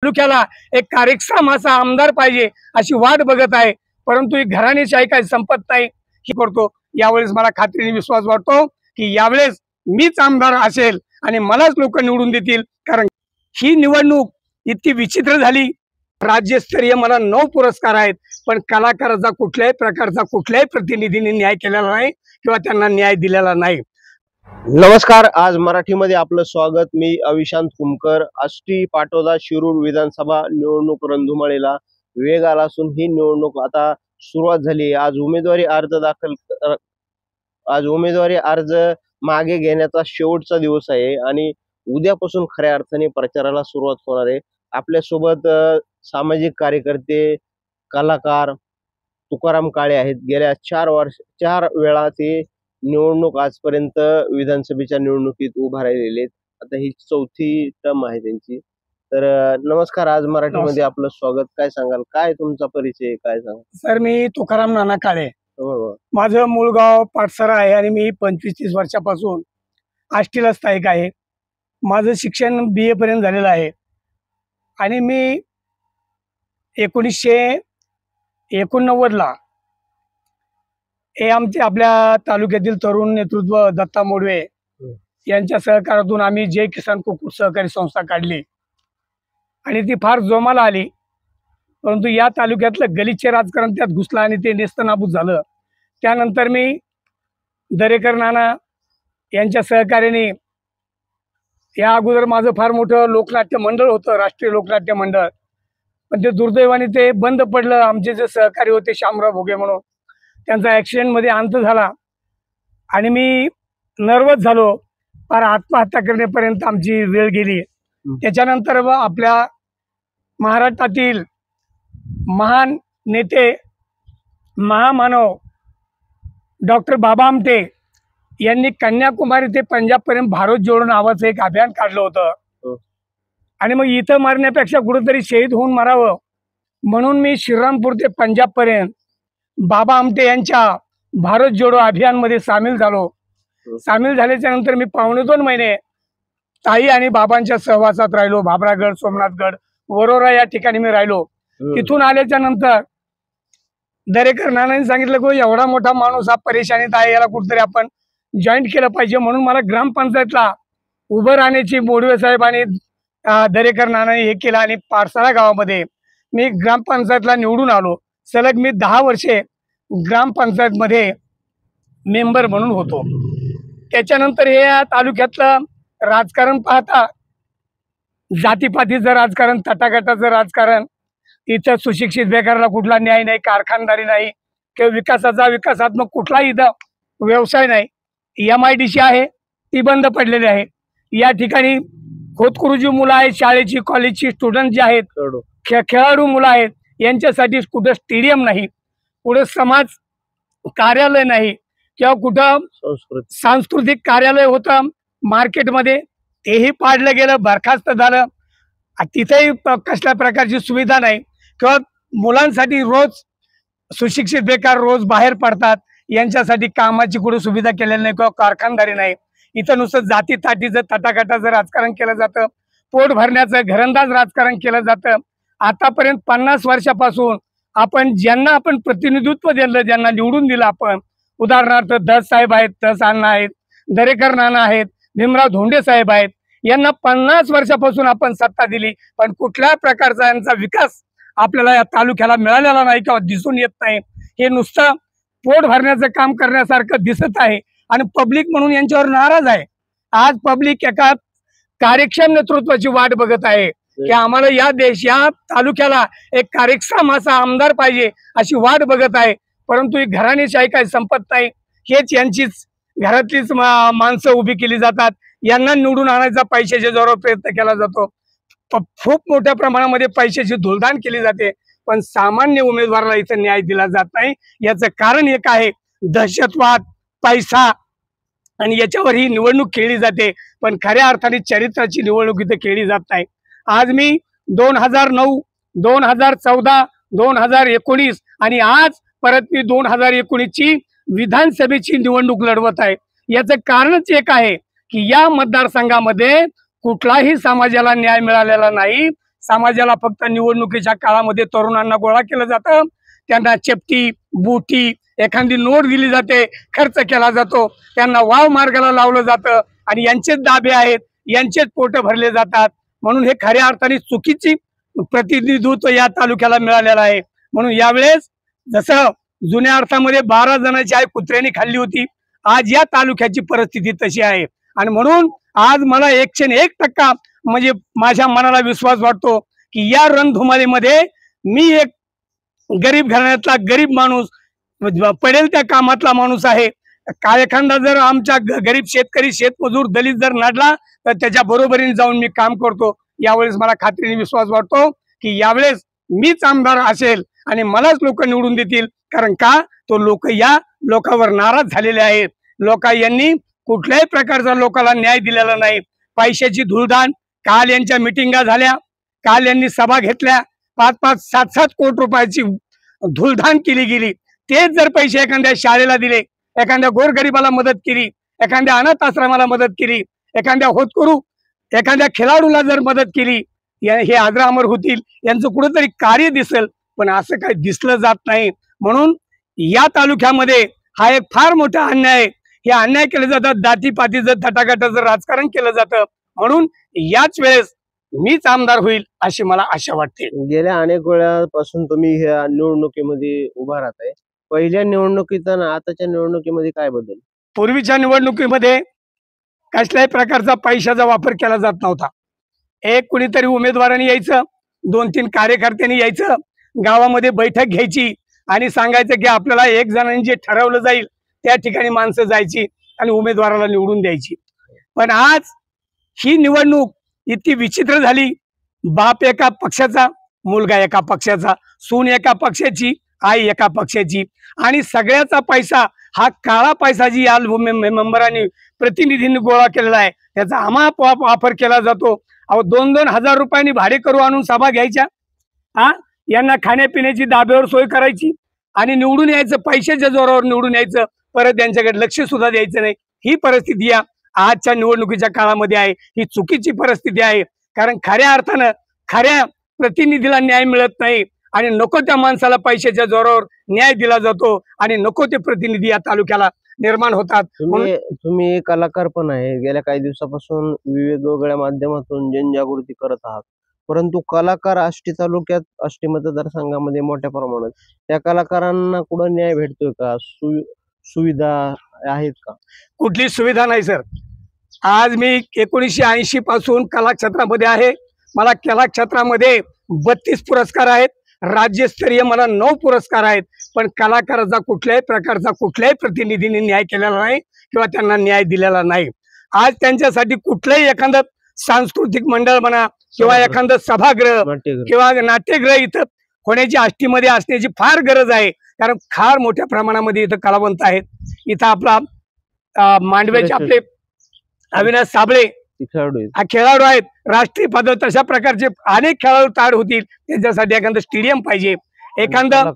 तालुक्याला एक कार्यक्षम असा आमदार पाहिजे अशी वाट बघत आहे, परंतु ही घराणेशाही काही संपत नाही ही करतो। यावेळेस मला खात्रीने विश्वास वाटतो की यावेळेस मीच आमदार असेल आणि मलाच लोक निवडून देतील, कारण ही निवडणूक इतकी विचित्र झाली। राज्यस्तरीय मला 9 पुरस्कार आहेत, पण कलाकाराचा कुठल्याही प्रकारचा कुठल्याही प्रतिनिधींनी न्याय केलेला नाही किंवा त्यांना न्याय दिलेला नाही। नमस्कार, आज मराठीमध्ये आपलं स्वागत। मी अविशांत कुमकर। आष्टी पाटोदा शिरूर विधानसभा निवडणूक रणधुमाळीला वेग आला असून ही निवडणूक आता सुरुवात झाली। आज उमेदवारी अर्ज मागे घेण्याचा शेवटचा दिवस आहे आणि उद्यापासून खऱ्या अर्थाने प्रचाराला सुरुवात होणार आहे। आपल्या सोबत सामाजिक कार्यकर्ते, कलाकार तुकाराम काळे आहेत। गेल्या 4 वेळा ते निवडणूक आजपर्यंत विधानसभेच्या निवडणुकीत उभा राहिलेले आहेत। आता ही 4थी टर्म आहे त्यांची। तर नमस्कार, आज मराठीमध्ये आपलं स्वागत। काय सांगाल, काय तुमचा परिचय काय सांगाल? सर, मी तुकाराम नाना काळे, माझं मूळ गाव पाटसरा आहे आणि मी 25-30 वर्षापासून आष्टीला स्थायिक आहे। माझं शिक्षण BA पर्यंत झालेलं आहे आणि मी 1989 ला हे आपल्या तालुक्यातील तरुण नेतृत्व दत्ता मोडवे यांच्या सहकारातून आम्ही जय किसान कुक्कुट सहकारी संस्था काढली आणि ती फार जोमाला आली, परंतु या तालुक्यातलं गलिच्छ राजकारण त्यात घुसलं आणि ते नेस्तनाबूत झालं। त्यानंतर मी दरेकर नाना यांच्या सहकार्याने, या अगोदर माझं फार मोठं लोकनाट्य मंडळ होतं, राष्ट्रीय लोकनाट्य मंडळ, पण ते दुर्दैवाने ते बंद पडलं। आमचे जे सहकारी होते शामराव भोगे म्हणून, त्यांचा ॲक्सिडेंटमध्ये अंत झाला आणि मी नर्वस झालो, फार आत्महत्या करण्यापर्यंत आमची वेळ गेली। त्याच्यानंतर आपल्या महाराष्ट्रातील महान नेते, महामानव डॉक्टर बाबा आमटे यांनी कन्याकुमारी ते पंजाबपर्यंत भारत जोडो नावाचं एक अभियान काढलं होतं आणि मग इथं मरण्यापेक्षा कुठेतरी शहीद होऊन मरावं म्हणून मी श्रीरामपूर ते पंजाबपर्यंत बाबा आमटे यांच्या भारत जोडो अभियानमध्ये सामील झालो। सामील झाल्याच्या नंतर मी 2.5 महिने ताई आणि बाबांच्या सहवासात राहिलो। भाबरागड, सोमनाथगड, वरोरा या ठिकाणी मी राहिलो। तिथून आल्याच्या नंतर दरेकर नानांनी सांगितलं की एवढा मोठा माणूस हा परेशानीत आहे, याला कुठेतरी आपण जॉईंट केलं पाहिजे, म्हणून मला ग्रामपंचायतला उभं राहण्याची मोडवे साहेब आणि दरेकर नानांनी हे केलं आणि पारसाळा गावामध्ये मी ग्रामपंचायतला निवडून आलो। सलग मी 10 वर्षे ग्रामपंचायतमध्ये मेंबर म्हणून होतो। त्याच्यानंतर हे या तालुक्यातलं राजकारण पाहता, जातीपातीचं राजकारण, तटागटाचं राजकारण, इथं सुशिक्षित बेकाराला कुठला न्याय नाही, कारखानदारी नाही किंवा विकासात्मक कुठलाही इथं व्यवसाय नाही। MIDC आहे ती बंद पडलेली आहे। या ठिकाणी खोतकरूजी मुलं आहेत, शाळेची कॉलेजची स्टुडंट जे आहेत, खेळाडू मुलं आहेत, यांच्यासाठी कुठं स्टेडियम नाही, कुठं समाज कार्यालय नाही किंवा कुठं सांस्कृतिक कार्यालय होतं मार्केटमध्ये, तेही पाडलं गेलं, बरखास्त झालं। तिथेही कसल्या प्रकारची सुविधा नाही किंवा मुलांसाठी रोज सुशिक्षित बेकार रोज बाहेर पडतात, यांच्यासाठी कामाची कुठे सुविधा केलेली नाही किंवा कारखानदारी नाही। इथं नुसतं जाती ताटीचं तटागटाचं राजकारण केलं जातं, पोट भरण्याचं घरंदाज राजकारण केलं जातं। आतापर्यंत 50 वर्षापासून आपण ज्यांना प्रतिनिधित्व दिलं, ज्यांना निवडून दिलं आपण, उदाहरणार्थ दस साहेब आहेत, दस अण्णा आहेत, दरेकर नाना आहेत, भीमराव धोंडे साहेब आहेत, यांना 50 वर्षापासून आपण सत्ता दिली, पण कुठल्या प्रकारचा यांचा विकास आपल्याला या तालुक्याला मिळालेला नाही किंवा दिसून येत नाही। हे नुसतं पोट भरण्याचं काम करण्यासारखं दिसत आहे आणि पब्लिक म्हणून यांच्यावर नाराज आहे। आज पब्लिक एका कार्यक्षम नेतृत्वाची वाट बघत आहे की आम्हाला या तालुक्याला एक कार्यक्षम असा आमदार पाहिजे अशी वाट बघत आहे, परंतु ही घराणेशाही काही संपत नाही। हेच यांचीच घरातलीच माणसं उभी केली जातात, यांना निवडून आणायचा पैशाच्या जोरावर प्रयत्न केला जातो, खूप मोठ्या प्रमाणामध्ये पैशाची धुळदाण केली जाते, पण सामान्य उमेदवाराला इथं न्याय दिला जात नाही। याचं कारण एक आहे दहशतवाद, पैसा, आणि याच्यावर ही निवडणूक खेळली जाते, पण खऱ्या अर्थाने चरित्राची निवडणूक इथं खेळली जात नाही। आज मी 2009, 2014, 2019 आणि आज परत मी 2019 ची विधानसभेची निवडणूक लढवत आहे। याचं कारणच एक आहे की या मतदारसंघामध्ये कुठलाही समाजाला न्याय मिळालेला नाही, समाजाला फक्त निवडणुकीच्या काळामध्ये तरुणांना गोळा केलं जातं, त्यांना चेपटी बुटी एखादी नोट दिली जाते, खर्च केला जातो, त्यांना वाव मार्गाला लावलं जातं आणि यांचेच दाबे आहेत, यांचेच पोट भरले जातात. म्हणून हे खऱ्या अर्थाने चुकीची प्रतिनिधित्व या तालुक्याला मिळालेलं आहे. म्हणून यावेळेस जसं जुन्या अर्थामध्ये 12 जणांची आई कुत्र्याने खाल्ली होती, आज या तालुक्याची परिस्थिती तशी आहे. आणि म्हणून आज मला 101% म्हणजे माझ्या मनाला विश्वास वाटतो की या रणधुमाळीमध्ये मी एक गरीब घराण्यातला गरीब माणूस, पडेल त्या कामातला माणूस आहे. काय एखादा जर आमच्या गरीब शेतकरी शेतमजूर दलित जर नडला तर त्याच्या बरोबरीने जाऊन मी काम करतो. यावेळेस मला खात्रीने विश्वास वाटतो की यावेळेस मीच आमदार असेल आणि मलाच लोक निवडून देतील. कारण का तो लोक या लोकांवर नाराज झालेले आहेत. लोक यांनी कुठल्याही प्रकारचा लोकांना न्याय दिलेला नाही. पैशाची धुळधाण, काल यांच्या मिटिंगा झाल्या, काल यांनी सभा घेतल्या, 5-5, 7-7 कोटी रुपयाची धुळधाण केली गेली. तेच जर पैसे एखाद्या शाळेला दिले, एखाद्या गोरगरिबाला मदत केली, एखाद्या अनाथ आश्रमाला मदत केली, एखाद्या होतकरू एखाद्या खेळाडूला जर मदत केली, हे आदरा अमर होतील, यांचं कुठेतरी कार्य दिसेल. पण असं काही दिसलं जात नाही. म्हणून या तालुक्यामध्ये हा एक फार मोठा अन्याय आहे. हे अन्याय केले जातात, जातीपातीचं तटागटाचं राजकारण केलं जातं. म्हणून याच वेळेस मीच आमदार होईल अशी मला आशा वाटते. गेल्या अनेक वेळापासून तुम्ही ह्या निवडणुकीमध्ये उभा राहत आहे. पहिल्या निवडणुकीत आणि आताच्या निवडणुकीमध्ये काय बदल? पूर्वीच्या निवडणुकीमध्ये कसल्याही प्रकारचा पैशाचा वापर केला जात नव्हता. एक कुणीतरी उमेदवारांनी यायचं, 2-3 कार्यकर्त्यांनी यायचं, गावामध्ये बैठक घ्यायची आणि सांगायचं की आपल्याला 1 जणांनी जे ठरवलं जाईल त्या ठिकाणी माणसं जायची आणि उमेदवाराला निवडून द्यायची. पण आज ही निवडणूक इतकी विचित्र झाली. बाप एका पक्षाचा, मुलगा एका पक्षाचा, सून एका पक्षाची, आई एका पक्षाची आणि सगळ्याचा पैसा हा काळा पैसा जी या मेंबरांनी प्रतिनिधींनी गोळा केलेला आहे त्याचा अमाप वापर केला जातो. अहो 2-2 हजार रुपयांनी भाडे करू आणून सभा घ्यायच्या, यांना खाण्यापिण्याची दाब्यावर सोय करायची आणि निवडून यायचं, पैशाच्या जोरावर निवडून यायचं, परत यांच्याकडे लक्ष सुद्धा द्यायचं नाही. ही परिस्थिती या आजच्या निवडणुकीच्या काळामध्ये आहे. ही चुकीची परिस्थिती आहे. कारण खऱ्या अर्थानं खऱ्या प्रतिनिधीला न्याय मिळत नाही आणि नको त्या माणसाला पैशाच्या जोरावर न्याय दिला जातो आणि नको ते प्रतिनिधी या तालुक्याला निर्माण होतात. तुम्ही कलाकार पण आहे. गेल्या काही दिवसापासून वेगवेगळ्या माध्यमातून जनजागृती करत आहात. परंतु कलाकार आष्टी तालुक्यात, आष्टी मतदारसंघामध्ये मोठ्या प्रमाणात त्या कलाकारांना कुठं न्याय भेटतोय का? सुविधा आहेत का? कुठली सुविधा नाही सर. आज मी 1980 पासून कलाक्षेत्रामध्ये आहे. मला कलाक्षेत्रामध्ये 32 पुरस्कार आहेत. राज्यस्तरीय मला 9 पुरस्कार आहेत. पण कलाकाराचा कुठल्याही प्रकारचा कुठल्याही प्रतिनिधींनी न्याय केलेला नाही किंवा त्यांना न्याय दिलेला नाही. आज त्यांच्यासाठी कुठलंही एखादं सांस्कृतिक मंडळ म्हणा किंवा एखादं सभागृह किंवा नाट्यगृह इथं होण्याची, आष्टीमध्ये असण्याची फार गरज आहे. कारण फार मोठ्या प्रमाणामध्ये इथं कलावंत आहेत. इथं आपला मांडव्याचे आपले अविनाश साबळे हा खेळाडू आहेत, राष्ट्रीय पातळीवर तशा प्रकारचे अनेक खेळाडू तयार होतील. त्यांच्यासाठी एखादं स्टेडियम पाहिजे, एखादं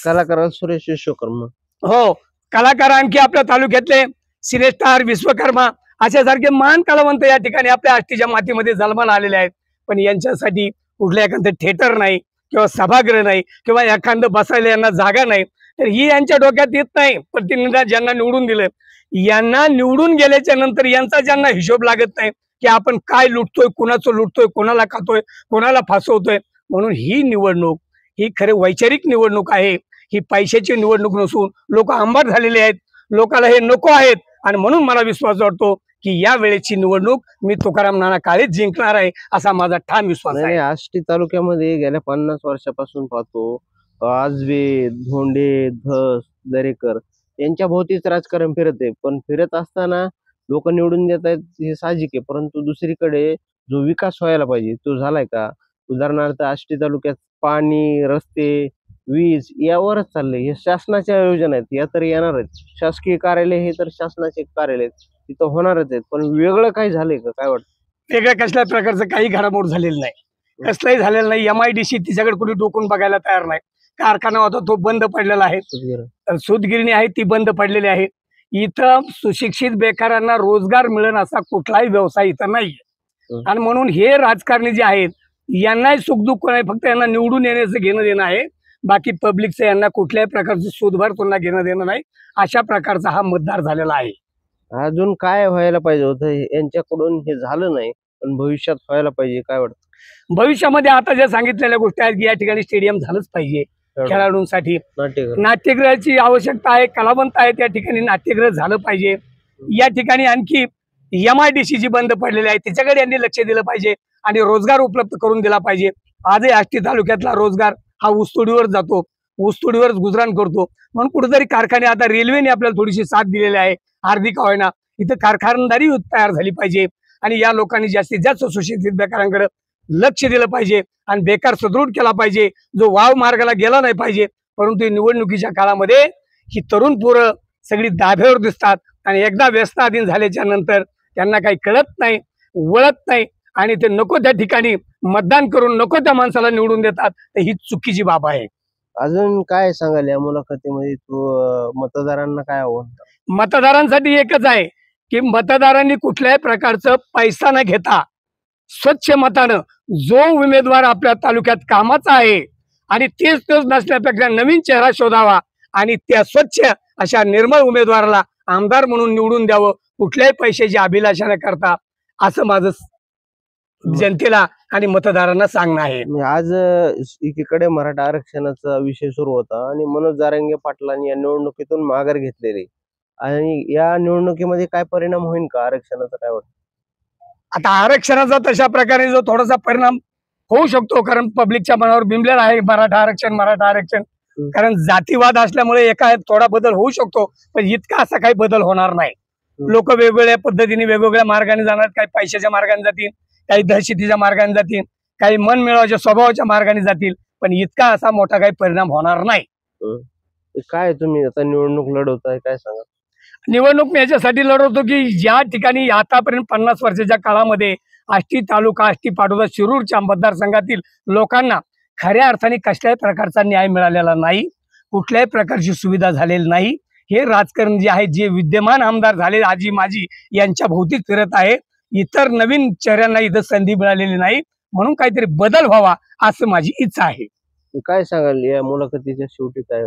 कलाकार सुरेश विश्वकर्मा, हो कलाकार, आणखी आपल्या तालुक्यातले सिनेस्टार विश्वकर्मा अशासारखे महान कलावंत या ठिकाणी आपल्या आष्टीच्या मातीमध्ये जन्माला आलेले आहेत. पण यांच्यासाठी कुठलं एखादं थिएटर नाही किंवा सभागृह नाही किंवा एखादं बसायला यांना जागा नाही. तर ही यांच्या डोक्यात येत नाही. प्रतिनिधी ज्यांना निवडून दिलं, यांना निवडून गेल्याच्या नंतर यांचा ज्यांना हिशोब लागत नाही की आपण काय लुटतोय, कुणाचं लुटतोय, कोणाला खातोय, कोणाला फासवतोय. म्हणून ही निवडणूक ही खरे वैचारिक निवडणूक आहे. ही पैशाची निवडणूक नसून लोक आंबाट झालेले आहेत. लोकांना हे नको आहेत आणि म्हणून मला विश्वास वाटतो की या वेळेची निवडणूक मी तुकाराम नाना काळेच जिंकणार आहे असा माझा ठाम विश्वास आहे. आष्टी तालुक्यामध्ये गेल्या 50 वर्षापासून पाहतो आजबे, धोंडे, धस, दरेकर यांच्या भोवतीच राजकारण फिरत आहे. पण फिरत असताना लोक निवडून देत आहेत हे साहजिक आहे. परंतु दुसरीकडे जो विकास व्हायला पाहिजे तो झालाय का? उदाहरणार्थ आष्टी तालुक्यात पाणी, रस्ते, वीज यावरच चाललंय. हे शासनाच्या योजना आहेत, या तर येणार आहेत. शासकीय कार्यालय हे तर शासनाचे कार्यालय आहेत, तिथं होणारच आहेत. पण वेगळं काही झालंय का? काय वाटतं? वेगळ्या कसल्या प्रकारचं काही घडामोड झालेलं नाही, कसलंही झालेलं नाही. MIDC तिच्याकडे कुणी डोकून बघायला तयार नाही. कारखाना होता तो बंद पडलेला आहे, सूतगिरणी आहे ती बंद पडलेली आहे. इथं सुशिक्षित बेकारांना रोजगार मिळेल असा कुठलाही व्यवसाय इथं नाहीये. आणि म्हणून हे राजकारणी जे आहेत यांनाही सुखदुःख नाही, फक्त यांना निवडून येण्याचं घेणं देणं आहे. बाकी पब्लिकचं यांना कुठल्याही प्रकारचं सूदभर पुन्हा घेणं देणं नाही. अशा प्रकारचा हा मतदार झालेला आहे. अजून काय व्हायला पाहिजे होतं यांच्याकडून हे झालं नाही, पण भविष्यात व्हायला पाहिजे काय वाटतं? भविष्यामध्ये आता ज्या सांगितलेल्या गोष्टी आहेत की या ठिकाणी स्टेडियम झालंच पाहिजे खेळाडूंसाठी. नाट्यगृह. नाट्यगृहाची आवश्यकता आहे, कलावंत आहेत या ठिकाणी, नाट्यगृह झालं पाहिजे. या ठिकाणी आणखी MIDC जी बंद पडलेली आहे त्याच्याकडे यांनी लक्ष दिलं पाहिजे आणि रोजगार उपलब्ध करून दिला पाहिजे. आजही आष्टी तालुक्यातला रोजगार हा ऊसतोडीवर जातो, ऊसतोडीवरच गुजराण करतो. म्हणून कुठेतरी कारखाने, आता रेल्वेने आपल्याला थोडीशी साथ दिलेली आहे, हार्दिक का होईना, इथं कारखानदारी तयार झाली पाहिजे आणि या लोकांनी जास्तीत जास्त सुशिक्षित बेकारांकडे लक्ष दिलं पाहिजे आणि बेकार सदृढ केला पाहिजे, जो वाव मार्गाला गेला नाही पाहिजे. परंतु निवडणुकीच्या काळामध्ये ही तरुण पोरं सगळी दाभ्यावर दिसतात आणि एकदा व्यसनाधीन झाल्याच्या नंतर त्यांना काही कळत नाही, वळत नाही आणि ते नको त्या ठिकाणी मतदान करून नको त्या माणसाला निवडून देतात. तर ही चुकीची बाब आहे. अजून काय सांगाल या मुलाखतीमध्ये तू मतदारांना काय आव्हान करतो? मतदारांसाठी एकच आहे की मतदारांनी कुठल्याही प्रकारचं पैसा न घेता स्वच्छ मतानं जो उमेदवार आपल्या तालुक्यात कामाचा आहे आणि तेच नसल्यापेक्षा नवीन चेहरा शोधावा आणि त्या स्वच्छ अशा निर्मळ उमेदवाराला आमदार म्हणून निवडून द्यावं, कुठल्याही पैशाची अभिलाषा न करता, असं माझं जनतेला आणि मतदारांना सांगणं आहे. म्हणजे आज एकीकडे मराठा आरक्षणाचा विषय सुरू होता आणि मनोज जारंगे पाटलांनी या निवडणुकीतून माघार घेतलेली आणि या निवडणुकीमध्ये काय परिणाम होईल का आरक्षणाचा काय वाटतं? आता आरक्षणाचा तशा प्रकारे जो थोडासा परिणाम होऊ शकतो, कारण पब्लिकच्या मनावर बिंबलेला आहे मराठा आरक्षण, मराठा आरक्षण. कारण जातीवाद असल्यामुळे एका थोडा बदल होऊ शकतो, पण इतका असा काही बदल होणार नाही. लोक वेगवेगळ्या पद्धतीने वेगवेगळ्या मार्गाने जाणार, काही पैशाच्या मार्गाने जातील, काही दहशतीच्या मार्गाने जातील, काही मन मिळवायच्या स्वभावाच्या मार्गाने जातील, पण इतका असा मोठा काही परिणाम होणार नाही. काय तुम्ही आता निवडणूक लढवताय काय सांगा? निवडणूक मी याच्यासाठी लढवतो की ज्या ठिकाणी आतापर्यंत 50 वर्षाच्या काळामध्ये आष्टी तालुका, आष्टी पाटोदा, शिरूरच्या मतदारसंघातील लोकांना खऱ्या अर्थाने कसल्याही प्रकारचा न्याय मिळालेला नाही, कुठल्याही प्रकारची सुविधा झालेली नाही. हे राजकारण जे आहे, जे विद्यमान आमदार झाले आजी माजी यांच्या भोवतीच फिरत आहे. इतर नवीन चेहऱ्यांना इथं संधी मिळालेली नाही, म्हणून काहीतरी बदल व्हावा असं माझी इच्छा आहे. काय सांगाल या मुलाखतीच्या शेवटी काय?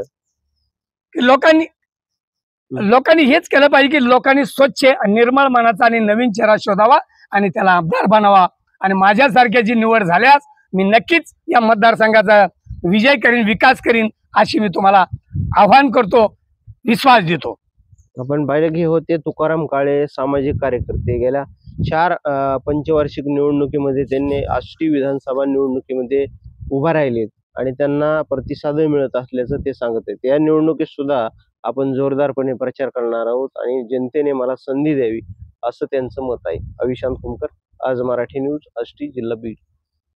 लोकांनी हेच केलं पाहिजे की लोकांनी स्वच्छ निर्मळ मनाचा आणि नवीन चेहरा शोधावा आणि त्याला आमदार बनावा. आणि माझ्यासारख्याची निवड झाल्यास मी नक्कीच या मतदारसंघाचा विजय करीन, विकास करीन, अशी मी तुम्हाला आव्हान करतो, विश्वास देतो. आपण पाहिलं की होते तुकाराम काळे, सामाजिक कार्यकर्ते. गेल्या 4 पंचवार्षिक निवडणुकीमध्ये त्यांनी आष्टी विधानसभा निवडणुकीमध्ये उभा राहिलेत आणि त्यांना प्रतिसादही मिळत असल्याचं ते सांगत आहेत. या निवडणुकीत सुद्धा आपण जोरदारपणे प्रचार करणार आहोत आणि जनतेने मला संधी द्यावी असं त्यांचं मत आहे. अविशांत कुमकर, आज मराठी न्यूज, आष्टी, जिल्हा बीड.